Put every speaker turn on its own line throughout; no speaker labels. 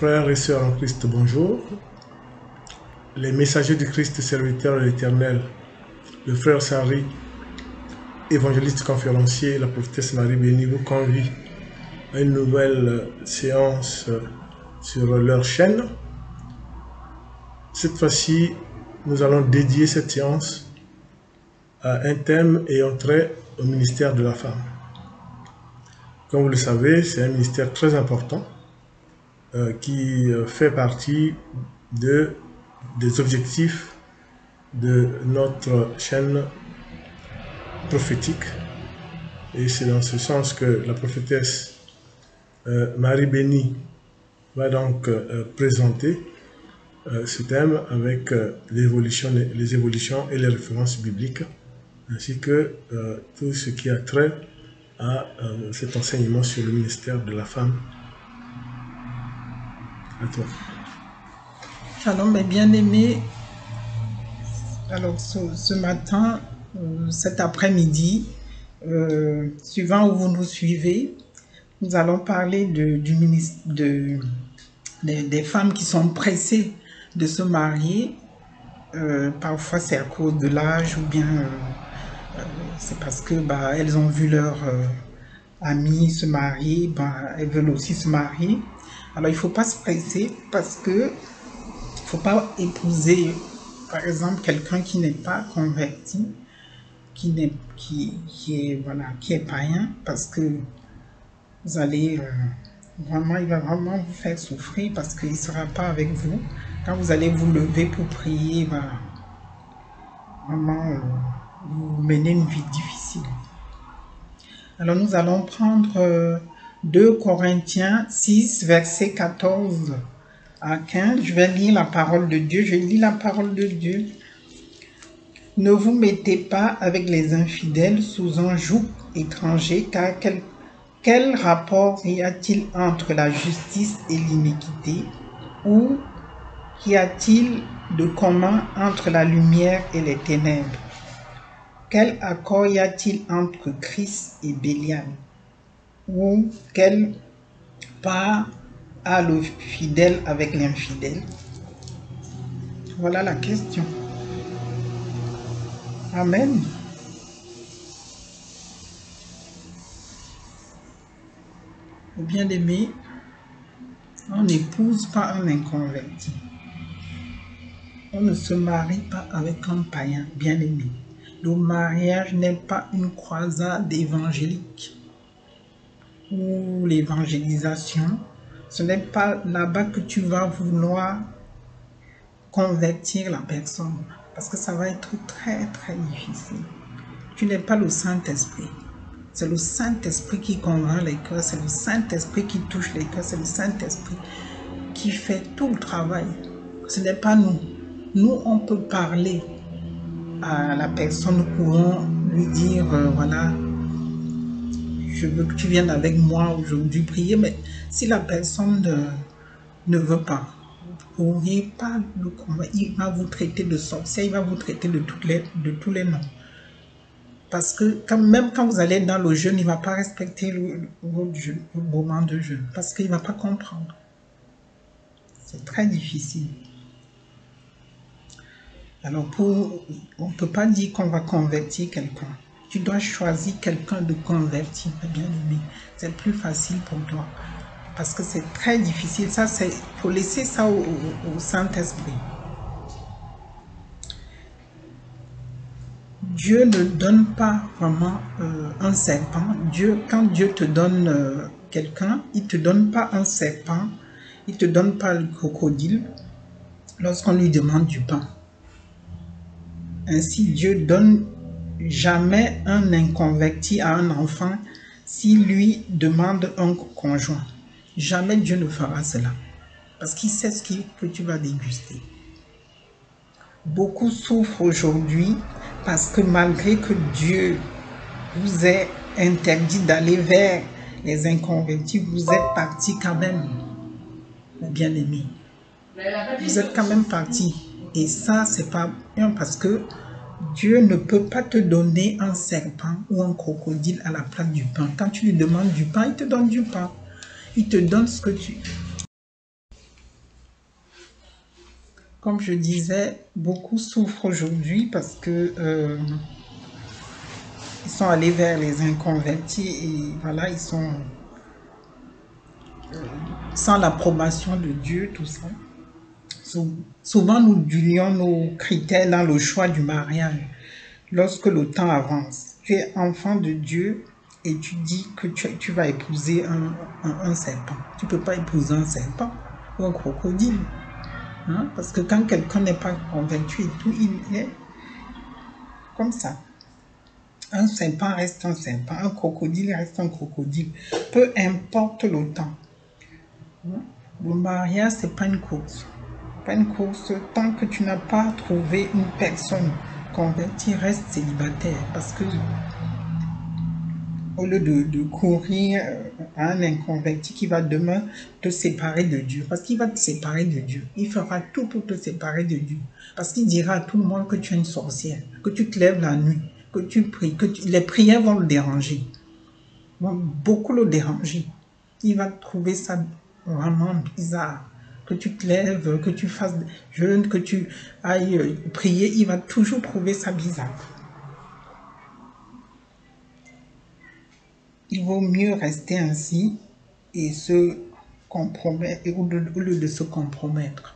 Frères et sœurs en Christ, bonjour. Les messagers du Christ, serviteurs de l'Éternel, le frère Sari, évangéliste conférencier, la prophétesse Marie Béni vous convie à une nouvelle séance sur leur chaîne. Cette fois-ci, nous allons dédier cette séance à un thème ayant trait au ministère de la femme. Comme vous le savez, c'est un ministère très important qui fait partie des objectifs de notre chaîne prophétique. Et c'est dans ce sens que la prophétesse Marie Béni va donc présenter ce thème avec les évolutions et les références bibliques, ainsi que tout ce qui a trait à cet enseignement sur le ministère de la femme. À toi.
Shalom, mes bien-aimés. Alors, ce matin, cet après-midi, suivant où vous nous suivez, nous allons parler des femmes qui sont pressées de se marier. Parfois, c'est à cause de l'âge ou bien c'est parce que elles ont vu leur amis se marier, elles veulent aussi se marier. Alors, il ne faut pas se presser parce que il ne faut pas épouser, par exemple, quelqu'un qui n'est pas converti, qui est païen, parce que vous allez il va vraiment vous faire souffrir parce qu'il ne sera pas avec vous. Quand vous allez vous lever pour prier, il va vraiment vous mener une vie difficile. Alors nous allons prendre 2 Corinthiens 6, versets 14 à 15. Je vais lire la parole de Dieu. Je lis la parole de Dieu. Ne vous mettez pas avec les infidèles sous un joug étranger, car quel rapport y a-t-il entre la justice et l'iniquité? Ou qu'y a-t-il de commun entre la lumière et les ténèbres? Quel accord y a-t-il entre Christ et Bélial? Ou quelle part a le fidèle avec l'infidèle? Voilà la question. Amen. Bien-aimé, on n'épouse pas un inconverti. On ne se marie pas avec un païen, bien-aimé. Le mariage n'est pas une croisade évangélique ou l'évangélisation. Ce n'est pas là-bas que tu vas vouloir convertir la personne, parce que ça va être très très difficile. Tu n'es pas le Saint-Esprit. C'est le Saint-Esprit qui convainc les cœurs, c'est le Saint-Esprit qui touche les cœurs, c'est le Saint-Esprit qui fait tout le travail. Ce n'est pas nous. Nous, on peut parler à la personne, nous pouvons lui dire, voilà, je veux que tu viennes avec moi aujourd'hui prier, mais si la personne ne veut pas, vous ne pourriez pas le convaincre. Il va vous traiter de sorcière, il va vous traiter de tous les noms. Parce que même quand vous allez dans le jeûne, il ne va pas respecter le moment de jeûne, parce qu'il ne va pas comprendre. C'est très difficile. Alors, on ne peut pas dire qu'on va convertir quelqu'un. Tu dois choisir quelqu'un de converti, bien aimé. C'est plus facile pour toi. Parce que c'est très difficile. Ça, il faut laisser ça au Saint-Esprit. Dieu ne donne pas vraiment un serpent. Quand Dieu te donne quelqu'un, il ne te donne pas un serpent, il ne te donne pas le crocodile lorsqu'on lui demande du pain. Ainsi, Dieu donne jamais un inconverti à un enfant s'il lui demande un conjoint. Jamais Dieu ne fera cela, parce qu'il sait ce que tu vas déguster. Beaucoup souffrent aujourd'hui parce que malgré que Dieu vous ait interdit d'aller vers les inconvertis, vous êtes partis quand même, bien-aimés. Vous êtes quand même partis. Et ça, c'est pas bien parce que Dieu ne peut pas te donner un serpent ou un crocodile à la place du pain. Quand tu lui demandes du pain, il te donne du pain. Il te donne ce que tu... comme je disais, beaucoup souffrent aujourd'hui parce que ils sont allés vers les inconvertis et voilà, ils sont sans l'approbation de Dieu, tout ça. Souvent, nous diluons nos critères dans le choix du mariage. Lorsque le temps avance, tu es enfant de Dieu et tu dis que tu vas épouser un serpent. Tu ne peux pas épouser un serpent ou un crocodile. Hein? Parce que quand quelqu'un n'est pas convaincu et tout, il est comme ça. Un serpent reste un serpent, un crocodile reste un crocodile. Peu importe le temps. Le mariage, ce n'est pas une course. Pas une course. Tant que tu n'as pas trouvé une personne convertie, reste célibataire. Parce que au lieu de courir à un inconverti qui va demain te séparer de Dieu. Parce qu'il va te séparer de Dieu. Il fera tout pour te séparer de Dieu. Parce qu'il dira à tout le monde que tu es une sorcière, que tu te lèves la nuit, que tu pries, les prières vont le déranger. Vont beaucoup le déranger. Il va trouver ça vraiment bizarre. Que tu te lèves, que tu fasses jeûne, que tu ailles prier, il va toujours trouver ça bizarre. Il vaut mieux rester ainsi et se compromettre, au lieu de se compromettre.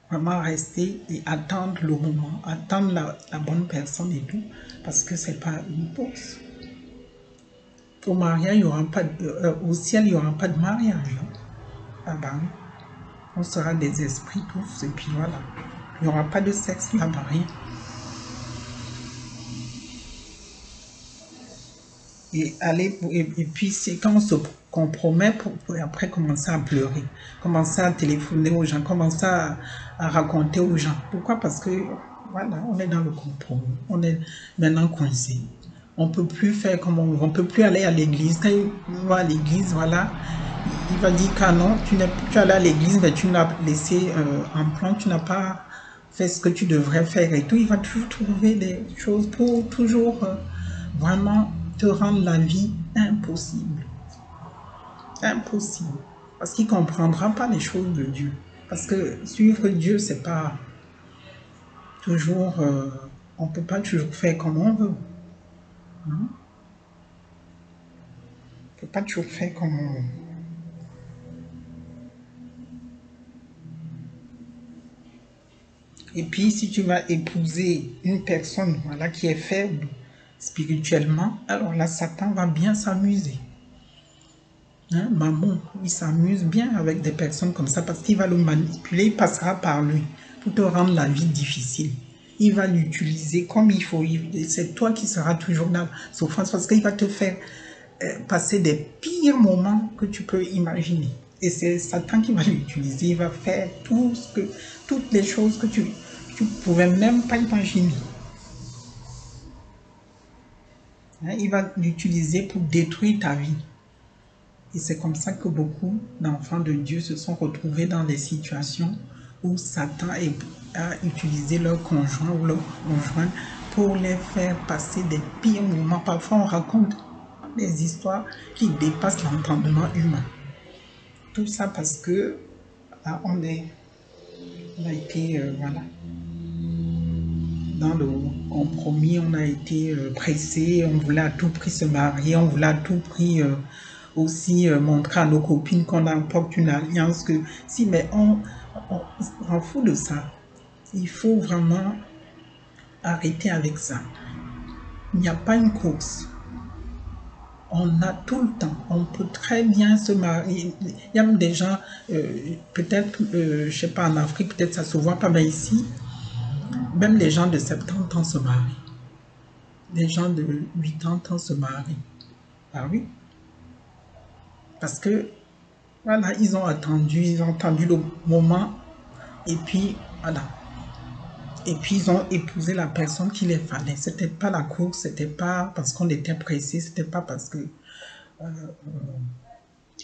Vraiment rester et attendre le moment, attendre la bonne personne et tout, parce que c'est pas une course. Au mariage, il y aura pas au ciel, il n'y aura pas de mariage. Ah ben, on sera des esprits tous, et puis voilà. Il n'y aura pas de sexe là-bas, rien. Et puis c'est quand on se compromet pour après commencer à pleurer, commencer à téléphoner aux gens, commencer à raconter aux gens. Pourquoi? Parce que voilà, on est dans le compromis, on est maintenant coincé. On peut plus faire comme on veut, on peut plus aller à l'église. Quand il va à l'église, voilà, il va dire que non, tu es allé à l'église, mais tu l'as laissé en plan, tu n'as pas fait ce que tu devrais faire et tout. Il va toujours trouver des choses pour toujours vraiment te rendre la vie impossible. Impossible. Parce qu'il ne comprendra pas les choses de Dieu. Parce que suivre Dieu, c'est pas toujours... on ne peut pas toujours faire comme on veut. On ne peut pas toujours faire comme on veut. Et puis, si tu vas épouser une personne voilà, qui est faible spirituellement, alors là, Satan va bien s'amuser. Hein, maman, il s'amuse bien avec des personnes comme ça parce qu'il va le manipuler, il passera par lui pour te rendre la vie difficile. Il va l'utiliser comme il faut. C'est toi qui seras toujours dans la souffrance parce qu'il va te faire passer des pires moments que tu peux imaginer. Et c'est Satan qui va l'utiliser. Il va faire toutes les choses que tu ne pouvais même pas imaginer. Hein, il va l'utiliser pour détruire ta vie. Et c'est comme ça que beaucoup d'enfants de Dieu se sont retrouvés dans des situations où Satan a utilisé leur conjoint ou leur conjointe pour les faire passer des pires moments. Parfois, on raconte des histoires qui dépassent l'entendement humain. Tout ça parce que là, on a été voilà, dans le compromis, on a été pressé, on voulait à tout prix se marier, on voulait à tout prix aussi montrer à nos copines qu'on apporte une alliance. Mais on s'en fout de ça. Il faut vraiment arrêter avec ça. Il n'y a pas une course. On a tout le temps. On peut très bien se marier. Il y a même des gens, peut-être, je ne sais pas, en Afrique, peut-être ça ne se voit pas, mais ici, même les gens de 70 ans se marient. Les gens de 80 ans se marient. Ah oui. Parce que, voilà, ils ont attendu le moment, et puis, voilà. Et puis, ils ont épousé la personne qu'il les fallait. C'était pas la course, c'était pas parce qu'on était pressé, c'était pas parce que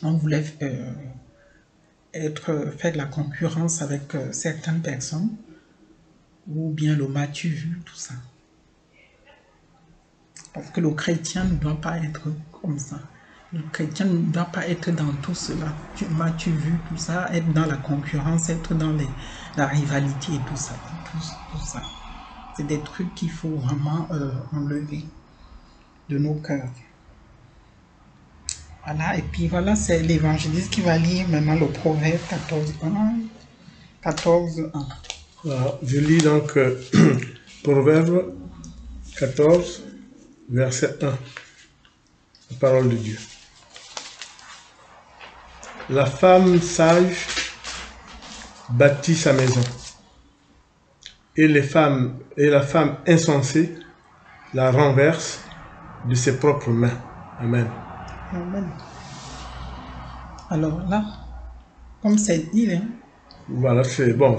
on voulait faire de la concurrence avec certaines personnes, ou bien le m'as-tu vu, tout ça. Parce que le chrétien ne doit pas être comme ça. Le chrétien ne doit pas être dans tout cela. M'as-tu vu tout ça, être dans la concurrence, être dans la rivalité et tout ça. Tout ça. C'est des trucs qu'il faut vraiment enlever de nos cœurs. Voilà, et puis voilà, c'est l'évangéliste qui va lire maintenant le Proverbe 14:1. 14:1.
Voilà, je lis donc Proverbe 14, verset 1. La parole de Dieu. La femme sage bâtit sa maison, et la femme insensée la renverse de ses propres mains. Amen.
Amen. Alors là, comme c'est dit, hein,
Voilà, c'est bon,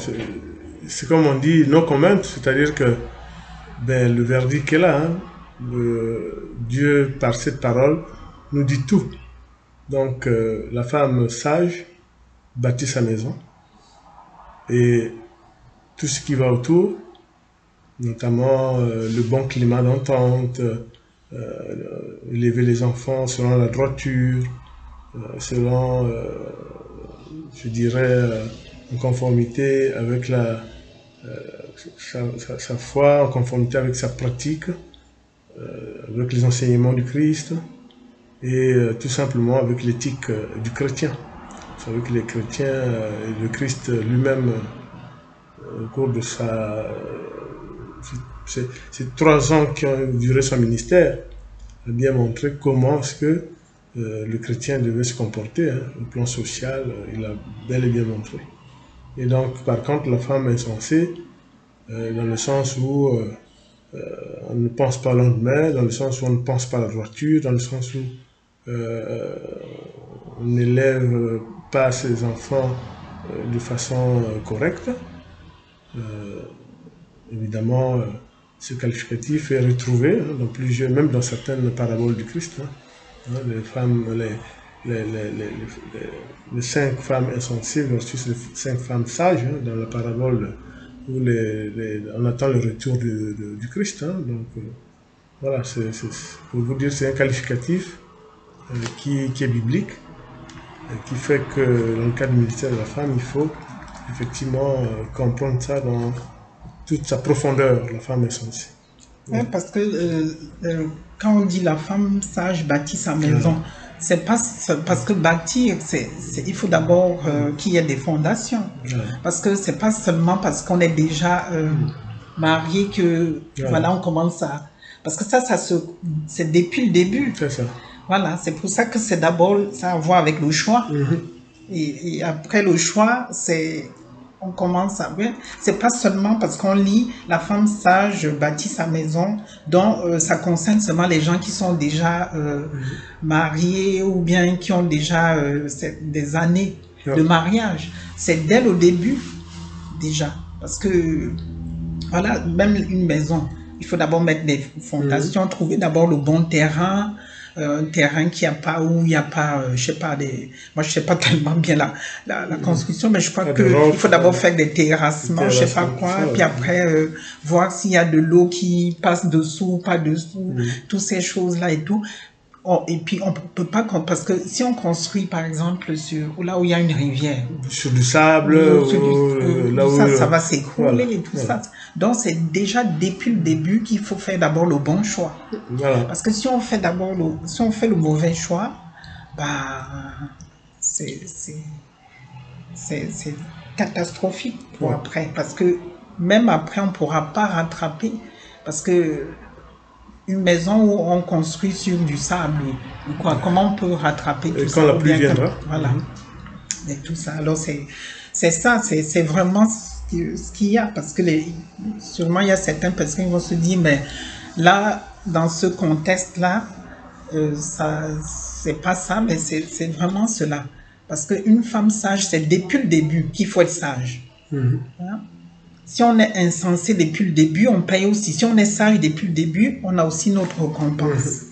c'est comme on dit, no comment, c'est-à-dire que le verdict est là. Hein. Dieu, par cette parole, nous dit tout. Donc, la femme sage bâtit sa maison et tout ce qui va autour, notamment le bon climat d'entente, élever les enfants selon la droiture, selon, je dirais, en conformité avec sa foi, en conformité avec sa pratique, avec les enseignements du Christ et tout simplement avec l'éthique du chrétien. Vous savez que les chrétiens et le Christ lui-même, au cours de ces 3 ans qui ont duré son ministère, a bien montré comment est-ce que le chrétien devait se comporter. Hein. Au plan social, il a bel et bien montré. Et donc, par contre, la femme insensée, dans le sens où on ne pense pas au lendemain, dans le sens où on ne pense pas à la droiture, dans le sens où on n'élève pas ses enfants de façon correcte. Évidemment, ce qualificatif est retrouvé dans plusieurs, même dans certaines paraboles du Christ. Hein, les femmes, les 5 femmes insensées versus les 5 femmes sages, hein, dans la parabole où on attend le retour du Christ. Hein, donc voilà, pour vous dire, c'est un qualificatif qui est biblique, qui fait que dans le cadre du ministère de la femme, il faut effectivement comprendre ça dans toute sa profondeur, la femme insensée.
Ouais, parce que quand on dit la femme sage bâtit sa maison, c'est pas parce que bâtir, il faut d'abord qu'il y ait des fondations. Parce que c'est pas seulement parce qu'on est déjà marié que voilà, on commence à... Parce que c'est depuis le début.
C'est ça.
Voilà, c'est pour ça que c'est d'abord, ça a à voir avec le choix. Et après le choix, on commence à... C'est pas seulement parce qu'on lit la femme sage bâtit sa maison, donc ça concerne seulement les gens qui sont déjà mariés ou bien qui ont déjà des années de mariage. C'est dès le début déjà. Parce que, voilà, même une maison, il faut d'abord mettre des fondations, trouver d'abord le bon terrain, un terrain qui a pas, où il n'y a pas, je sais pas, moi je sais pas tellement bien la construction, mais je crois qu'il faut d'abord faire des terrassements, je sais pas quoi, puis après voir s'il y a de l'eau qui passe dessous ou pas dessous, toutes ces choses-là et tout. Et puis on peut pas, parce que si on construit par exemple là où il y a une rivière,
sur du sable,
là où ça va s'écrouler et tout ça. Donc c'est déjà depuis le début qu'il faut faire d'abord le bon choix.
Voilà.
Parce que si on fait le mauvais choix, bah c'est catastrophique pour après, parce que même après on pourra pas rattraper, parce que une maison où on construit sur du sable, quoi, comment on peut rattraper tout ça?
Quand la pluie viendra.
Voilà. Et tout ça. Alors, c'est ça, c'est vraiment ce qu'il y a. Parce que sûrement, il y a certaines personnes qui vont se dire, mais là, dans ce contexte-là, c'est pas ça, mais c'est vraiment cela. Parce qu'une femme sage, c'est depuis le début qu'il faut être sage. Hein? Si on est insensé depuis le début, on paye aussi. Si on est sage depuis le début, on a aussi notre récompense.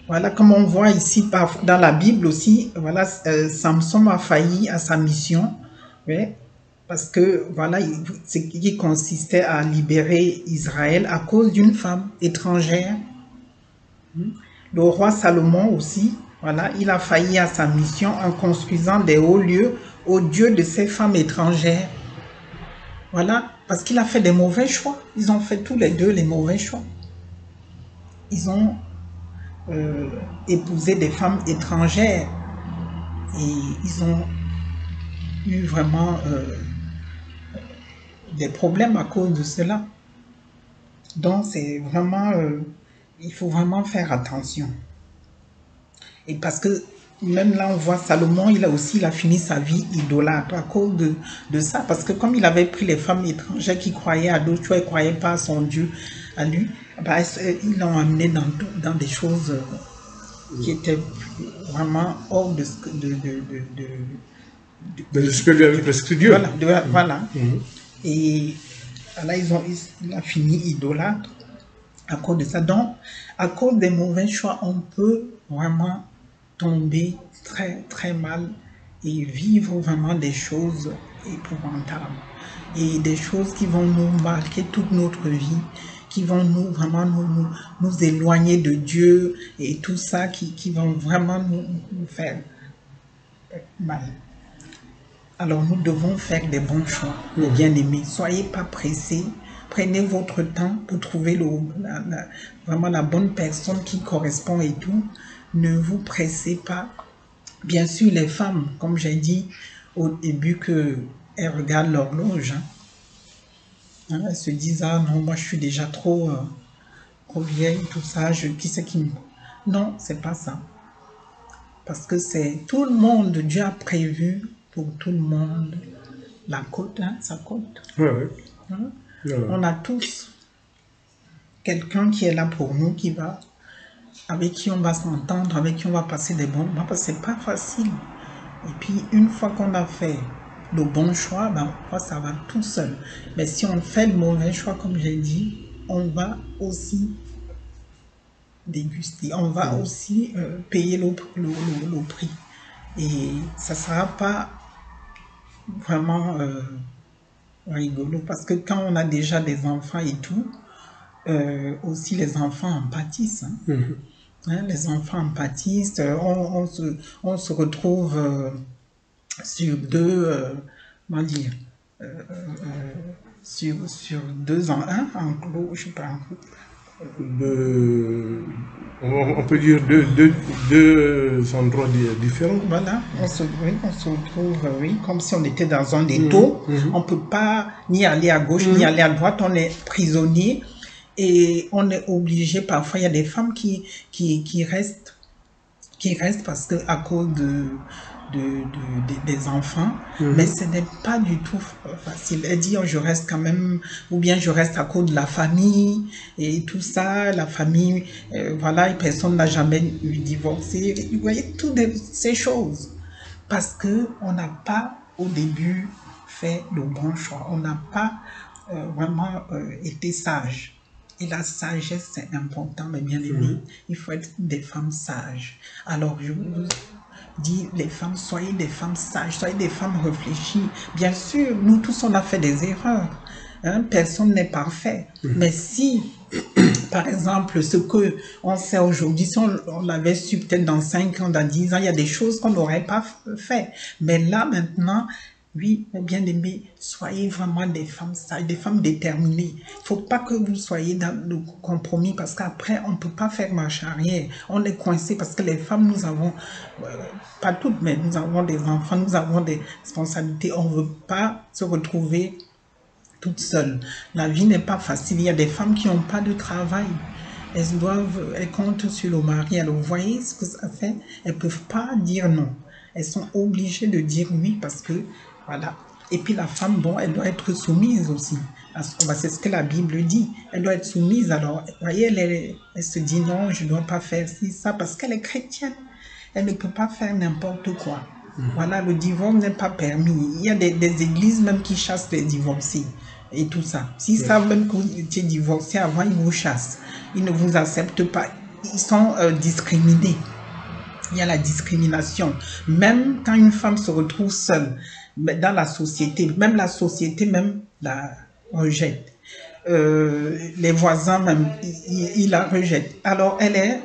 Voilà, comme on voit ici dans la Bible aussi, voilà, Samson a failli à sa mission, parce que voilà, ce qui consistait à libérer Israël à cause d'une femme étrangère. Le roi Salomon aussi, voilà, il a failli à sa mission en construisant des hauts lieux aux dieux de ces femmes étrangères. Voilà, parce qu'il a fait des mauvais choix. Ils ont fait tous les deux les mauvais choix. Ils ont épousé des femmes étrangères et ils ont eu vraiment des problèmes à cause de cela. Donc c'est vraiment, il faut vraiment faire attention. Et parce que même là on voit Salomon, il a fini sa vie idolâtre à cause de ça. Parce que comme il avait pris les femmes étrangères qui croyaient à d'autres choses, ne croyaient pas à son Dieu, à lui, bah, ils l'ont amené dans des choses qui étaient vraiment hors de ce que
ce que lui avait prescrit Dieu.
Voilà, voilà. Et là, il a fini idolâtre à cause de ça. Donc, à cause des mauvais choix, on peut vraiment tomber très, très mal et vivre vraiment des choses épouvantables. Et des choses qui vont nous marquer toute notre vie, qui vont nous éloigner de Dieu et tout ça qui vont vraiment nous faire mal. Alors nous devons faire des bons choix, mes bien-aimés. Soyez pas pressés. Prenez votre temps pour trouver vraiment la bonne personne qui correspond et tout. Ne vous pressez pas. Bien sûr, les femmes, comme j'ai dit au début, qu'elles regardent l'horloge. Elles se disent, ah non, moi je suis déjà trop vieille, tout ça, qui c'est qui me... Non, c'est pas ça. Parce que c'est tout le monde, Dieu a prévu pour tout le monde la côte, sa côte.
Ouais, ouais.
On a tous quelqu'un qui est là pour nous, avec qui on va s'entendre, avec qui on va passer des bons moments, parce que c'est pas facile. Et puis, une fois qu'on a fait le bon choix, ben, ça va tout seul. Mais si on fait le mauvais choix, comme j'ai dit, on va aussi déguster, on va aussi payer le prix. Et ça ne sera pas vraiment rigolo, parce que quand on a déjà des enfants et tout, aussi les enfants en pâtissent. Les enfants en pâtissent, on se retrouve sur comment dire, sur deux en un, en clos, je sais pas.
On peut dire deux endroits différents.
Voilà, on se retrouve, comme si on était dans un étau. On ne peut pas ni aller à gauche ni aller à droite, on est prisonnier et on est obligé, parfois il y a des femmes qui restent parce que à cause des enfants, mais ce n'est pas du tout facile. Elle dit, oh, je reste quand même, ou bien je reste à cause de la famille et tout ça, la famille, voilà, et personne n'a jamais eu divorcé. Vous voyez, toutes ces choses. Parce que on n'a pas, au début, fait le bon choix. On n'a pas vraiment été sage. Et la sagesse, c'est important, mes bien-aimés. Il faut être des femmes sages. Alors, je vous dis, les femmes, soyez des femmes sages, soyez des femmes réfléchies. Bien sûr, nous tous, on a fait des erreurs. Personne n'est parfait. Mais si, par exemple, ce qu'on sait aujourd'hui, si on l'avait su peut-être dans 5 ans, dans 10 ans, il y a des choses qu'on n'aurait pas fait. Mais là, maintenant, oui, mes bien-aimés, soyez vraiment des femmes sages, des femmes déterminées. Il ne faut pas que vous soyez dans le compromis parce qu'après, on ne peut pas faire marche arrière. On est coincé parce que les femmes, nous avons, pas toutes, mais nous avons des enfants, nous avons des responsabilités. On ne veut pas se retrouver toutes seules. La vie n'est pas facile. Il y a des femmes qui n'ont pas de travail. Elles comptent sur le mari. Alors, vous voyez ce que ça fait? Elles ne peuvent pas dire non. Elles sont obligées de dire oui parce que, voilà. Et puis la femme, bon, elle doit être soumise aussi. C'est ce que la Bible dit. Elle doit être soumise. Alors, vous voyez, elle se dit non, je ne dois pas faire ci, ça, parce qu'elle est chrétienne. Elle ne peut pas faire n'importe quoi. Voilà, le divorce n'est pas permis. Il y a des églises même qui chassent les divorcés et tout ça. S'ils savent même que vous étiez divorcé avant, ils vous chassent. Ils ne vous acceptent pas. Ils sont discriminés. Il y a la discrimination. Même quand une femme se retrouve seule dans la société, même la société même la rejette. Les voisins même, ils la rejettent. Alors elle est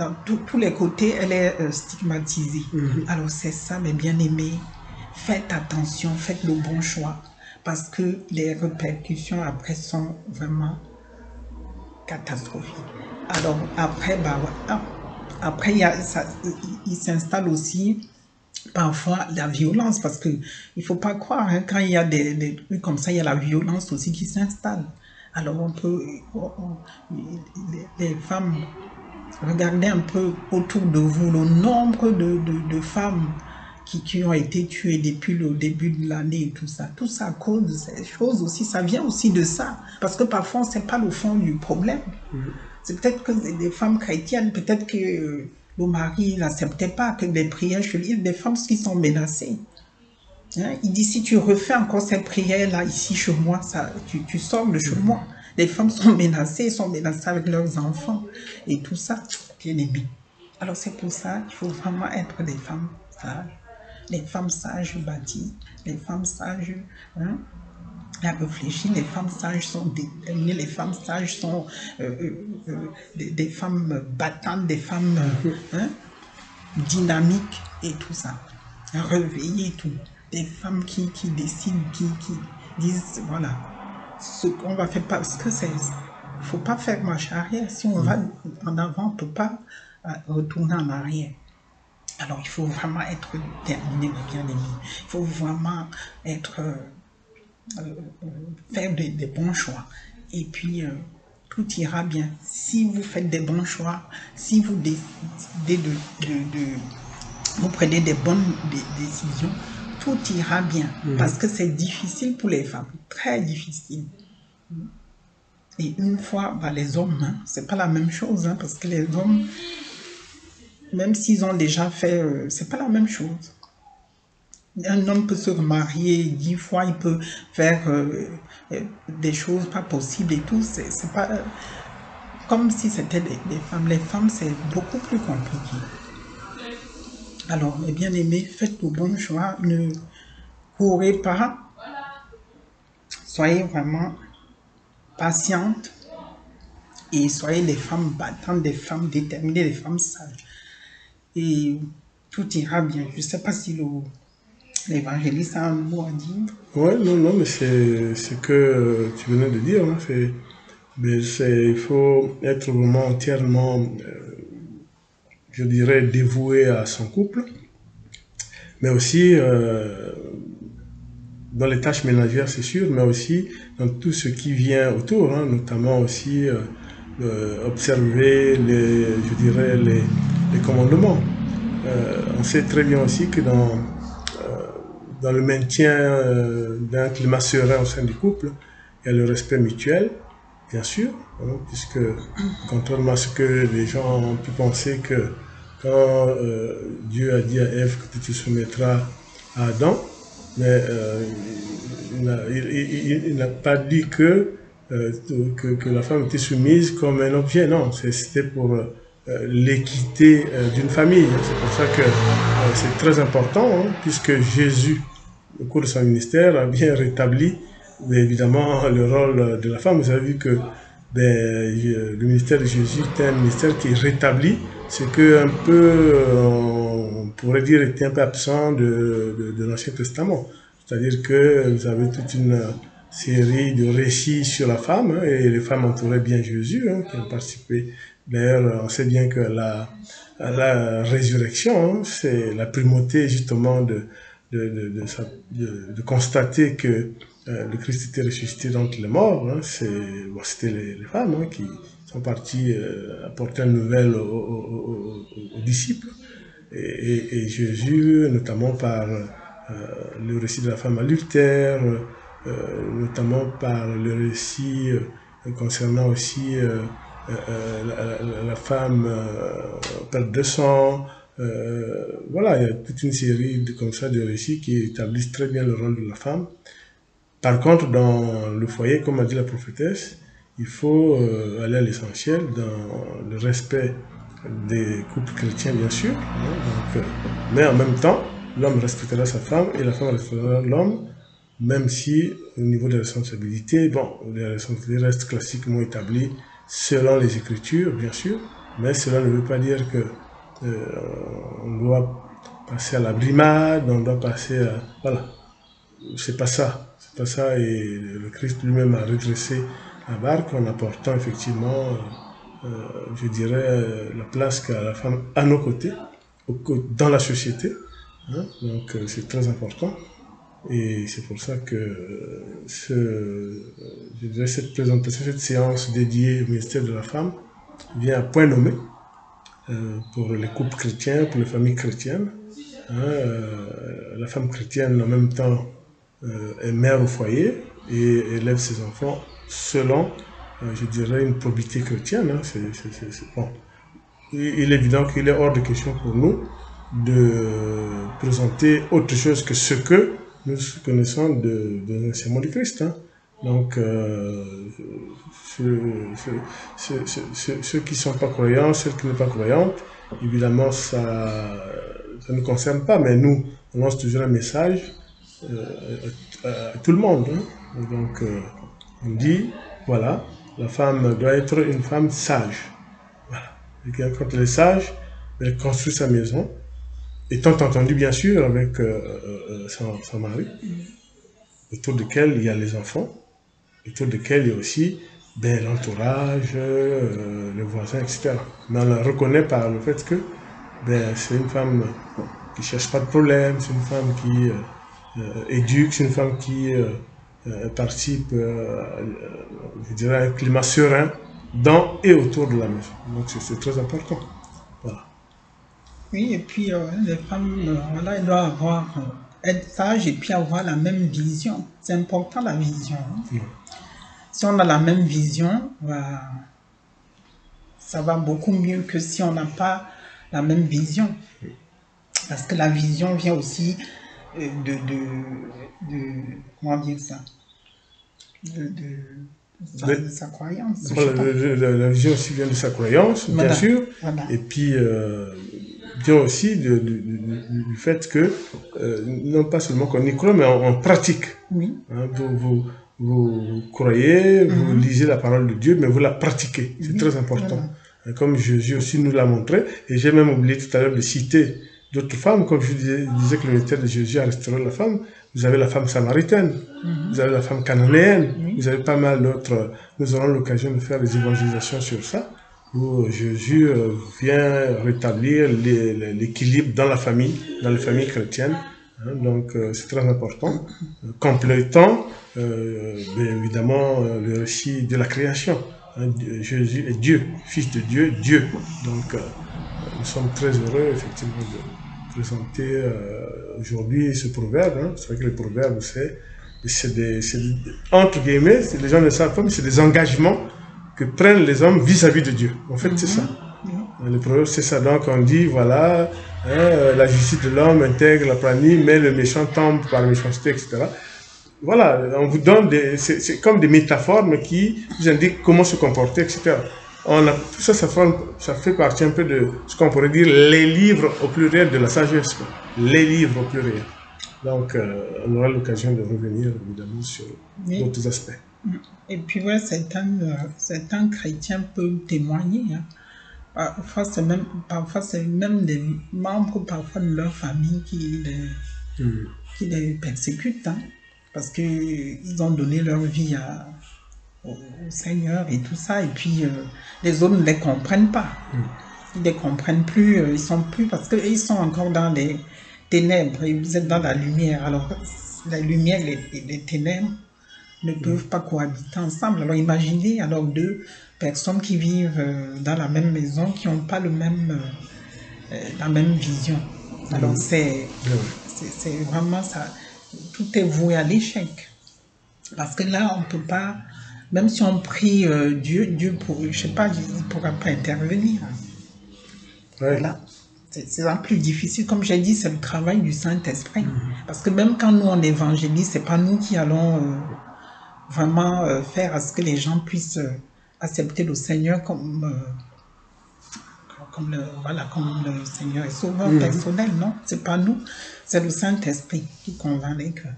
dans tous les côtés, elle est stigmatisée. Alors c'est ça, mes bien-aimés, faites attention, faites le bon choix, parce que les répercussions après sont vraiment catastrophique. Alors après, bah, voilà. Après il s'installe aussi parfois la violence, parce que il faut pas croire, hein, quand il y a des trucs comme ça, il y a la violence aussi qui s'installe. Alors on peut, les femmes, regardez un peu autour de vous le nombre de femmes qui ont été tuées depuis le début de l'année et tout ça. Tout ça à cause de ces choses aussi, ça vient aussi de ça. Parce que parfois, on ne sait pas le fond du problème. C'est peut-être que des femmes chrétiennes, peut-être que le mari n'acceptait pas que des prières, je lis des femmes qui sont menacées. Hein? Il dit, si tu refais encore cette prière-là ici chez moi, ça, tu sors de chez moi. Les femmes sont menacées avec leurs enfants et tout ça, bien aimé. Alors c'est pour ça qu'il faut vraiment être des femmes sages. Les femmes sages bâties, les femmes sages réfléchir, les femmes sages sont déterminées, les femmes sages sont des femmes battantes, des femmes dynamiques et tout ça. Réveillées, tout. Des femmes qui décident, qui disent, voilà, ce qu'on va faire, parce que c'est, faut pas faire marche arrière. Si on va en avant, on ne peut pas retourner en arrière. Alors, il faut vraiment être déterminé, bien aimé. Il faut vraiment être, faire des bons choix. Et puis, tout ira bien. Si vous faites des bons choix, si vous décidez vous prenez des bonnes décisions, tout ira bien. Parce que c'est difficile pour les femmes, très difficile. Et une fois, bah, les hommes, hein, c'est pas la même chose, hein, parce que les hommes, même s'ils ont déjà fait, c'est pas la même chose. Un homme peut se remarier 10 fois, il peut faire des choses pas possibles et tout. C'est pas comme si c'était des femmes. Les femmes, c'est beaucoup plus compliqué. Alors, mes bien-aimés, faites le bon choix. Ne courez pas. Soyez vraiment patientes. Et soyez des femmes battantes, des femmes déterminées, des femmes sages. Et tout ira bien. Je ne sais pas si l'évangéliste a un mot à dire.
Ouais, non, mais c'est ce que tu venais de dire. Hein, il faut être vraiment entièrement, je dirais, dévoué à son couple, mais aussi dans les tâches ménagères, c'est sûr, mais aussi dans tout ce qui vient autour, hein, notamment aussi observer les commandements. On sait très bien aussi que dans le maintien d'un climat serein au sein du couple, il y a le respect mutuel, bien sûr, hein, puisque contrairement à ce que les gens ont pu penser que quand Dieu a dit à Ève que tu te soumettras à Adam, mais il n'a pas dit que la femme était soumise comme un objet, non, c'était pour l'équité d'une famille. C'est pour ça que c'est très important, hein, puisque Jésus, au cours de son ministère, a bien rétabli évidemment le rôle de la femme. Vous avez vu que le ministère de Jésus était un ministère qui rétablit ce que un peu, on pourrait dire, était un peu absent de l'Ancien Testament. C'est-à-dire que vous avez toute une série de récits sur la femme, hein, et les femmes entouraient bien Jésus, hein, qui ont participé. D'ailleurs, on sait bien que la résurrection, hein, c'est la primauté justement de constater que le Christ était ressuscité d'entre les morts. Hein, c'était les femmes, hein, qui sont parties apporter une nouvelle aux disciples. Et Jésus, notamment par le récit de la femme adultère, notamment par le récit concernant aussi la femme perte de sang. Voilà, il y a toute une série comme ça de récits qui établissent très bien le rôle de la femme. Par contre, dans le foyer, comme a dit la prophétesse, il faut aller à l'essentiel, dans le respect des couples chrétiens, bien sûr, hein, donc, mais en même temps, l'homme respectera sa femme et la femme respectera l'homme, même si au niveau des responsabilités, bon, les responsabilités restent classiquement établies selon les Écritures, bien sûr, Mais cela ne veut pas dire que on doit passer à la brimade, on doit passer à... Voilà, c'est pas ça. C'est pas ça. Et le Christ lui-même a redressé la barque en apportant effectivement, je dirais, la place qu'a la femme à nos côtés, dans la société. Hein. Donc c'est très important. Et c'est pour ça que je dirais, cette présentation, cette séance dédiée au ministère de la femme vient à point nommé pour les couples chrétiens, pour les familles chrétiennes. Hein, la femme chrétienne en même temps est mère au foyer et élève ses enfants selon, je dirais, une probité chrétienne. Hein. Bon. Il est évident qu'il est hors de question pour nous de présenter autre chose que ce que nous connaissons de l'enseignement du Christ. Hein. Donc, ceux qui ne sont pas croyants, ceux qui ne sont pas croyantes, évidemment, ça ne concerne pas, mais nous, on lance toujours un message à tout le monde. Hein. Donc, on dit, voilà, la femme doit être une femme sage. Voilà. Et quand elle est sage, elle construit sa maison, étant entendu bien sûr avec son mari, autour duquel il y a les enfants, autour duquel il y a aussi l'entourage, les voisins, etc. Mais on la reconnaît par le fait que c'est une femme qui ne cherche pas de problème, c'est une femme qui éduque, c'est une femme qui participe, je dirais, à un climat serein dans et autour de la maison. Donc c'est très important. Voilà.
Oui, et puis les femmes, voilà, elles doivent être sages et puis avoir la même vision. C'est important la vision. Hein. Si on a la même vision, ça va beaucoup mieux que si on n'a pas la même vision. Parce que la vision vient aussi comment dire ça, de sa croyance.
La vision aussi vient de sa croyance, voilà, bien sûr. Voilà. Et puis, vient aussi du fait que, non pas seulement qu'on y croit, mais on pratique.
Oui.
Hein, vous croyez, vous lisez la parole de Dieu, mais vous la pratiquez. C'est très important. Voilà. Comme Jésus aussi nous l'a montré, et j'ai même oublié tout à l'heure de citer d'autres femmes, comme je disais que le ministère de Jésus a restauré la femme. Vous avez la femme samaritaine, vous avez la femme cananéenne, vous avez pas mal d'autres. Nous aurons l'occasion de faire des évangélisations sur ça, où Jésus vient rétablir l'équilibre dans la famille, dans les familles chrétiennes. Hein, donc c'est très important, complétant évidemment le récit de la création. Hein, Jésus est Dieu, Fils de Dieu, Dieu. Donc nous sommes très heureux effectivement de présenter aujourd'hui ce proverbe. Hein. C'est vrai que le proverbe, entre guillemets, les gens ne savent pas, mais c'est des engagements que prennent les hommes vis-à-vis de Dieu. En fait, c'est ça. Le proverbe, c'est ça. Donc, on dit, voilà, hein, la justice de l'homme intègre la planète, mais le méchant tombe par méchanceté, etc. Voilà, on vous donne c'est comme des métaphores, mais qui vous indiquent comment se comporter, etc. Tout ça, ça fait partie un peu de ce qu'on pourrait dire les livres au pluriel de la sagesse. Quoi. Les livres au pluriel. Donc, on aura l'occasion de revenir, évidemment, sur d'autres aspects.
Et puis, ouais, certains chrétiens peuvent témoigner. Hein. Parfois, c'est même des membres parfois de leur famille qui les persécutent. Hein, parce qu'ils ont donné leur vie au Seigneur et tout ça, et puis les autres ne les comprennent pas. Ils ne les comprennent plus, ils sont plus, parce qu'ils sont encore dans les ténèbres, et vous êtes dans la lumière. Alors, la lumière et les ténèbres ne peuvent pas cohabiter ensemble. Alors, imaginez alors deux personnes qui vivent dans la même maison, qui n'ont pas la même vision. Alors, c'est vraiment ça. Tout est voué à l'échec. Parce que là, on ne peut pas, même si on prie Dieu, je ne sais pas, il ne pourra pas intervenir. Ouais. Voilà. C'est un plus difficile. Comme j'ai dit, c'est le travail du Saint-Esprit. Parce que même quand nous, on évangélise, ce n'est pas nous qui allons vraiment faire à ce que les gens puissent accepter le Seigneur comme le Seigneur est sauveur personnel, non? C'est pas nous, c'est le Saint-Esprit qui convainc les cœurs.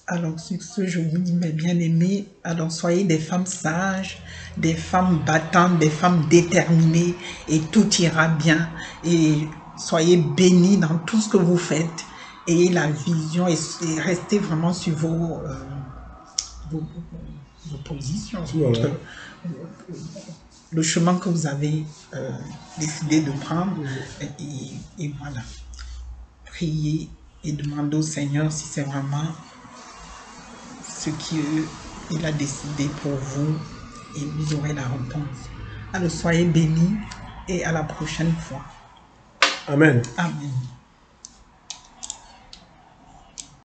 Alors, sur ce, je vous dis, mes bien-aimés, alors soyez des femmes sages, des femmes battantes, des femmes déterminées, et tout ira bien. Et soyez bénis dans tout ce que vous faites. Ayez la vision et restez vraiment sur vos positions.
Voilà.
Le chemin que vous avez décidé de prendre. Et voilà. Priez et demandez au Seigneur si c'est vraiment ce qu'il a décidé pour vous, et vous aurez la réponse. Alors soyez bénis et à la prochaine fois.
Amen.
Amen.